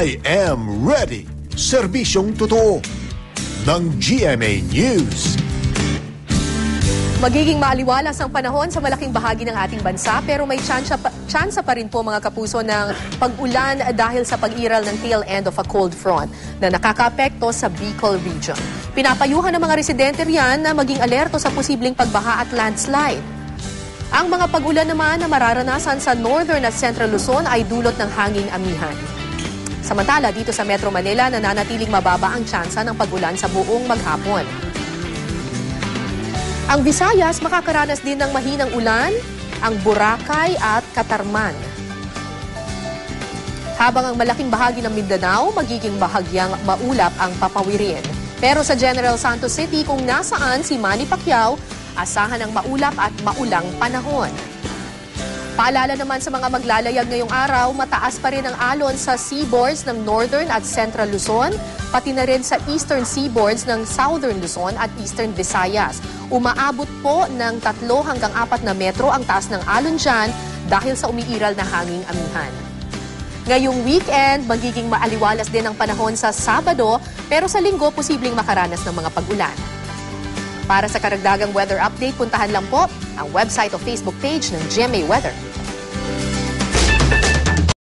I am ready. Serbisyong totoo ng GMA News. Magiging maaliwalas ang panahon sa malaking bahagi ng ating bansa pero may tsansa pa rin po mga kapuso ng pag-ulan dahil sa pag-iral ng tail end of a cold front na nakakaapekto sa Bicol region. Pinapayuhan ng mga residente riyan na maging alerto sa posibleng pagbaha at landslide. Ang mga pag-ulan naman na mararanasan sa Northern at Central Luzon ay dulot ng hanging amihan. Samantala, dito sa Metro Manila, nananatiling mababa ang tsansa ng pag-ulan sa buong maghapon. Ang Visayas makakaranas din ng mahinang ulan, ang Boracay at Catarman. Habang ang malaking bahagi ng Mindanao, magiging bahagyang maulap ang papawirin. Pero sa General Santos City, kung nasaan si Manny Pacquiao, asahan ng maulap at maulang panahon. Paalala naman sa mga maglalayag ngayong araw, mataas pa rin ang alon sa seaboards ng Northern at Central Luzon, pati na rin sa Eastern seaboards ng Southern Luzon at Eastern Visayas. Umaabot po ng 3 hanggang 4 na metro ang taas ng alon dyan dahil sa umiiral na hanging amihan. Ngayong weekend, magiging maaliwalas din ang panahon sa Sabado, pero sa Linggo, posibleng makaranas ng mga pag-ulan. Para sa karagdagang weather update, puntahan lang po ang website o Facebook page ng GMA Weather.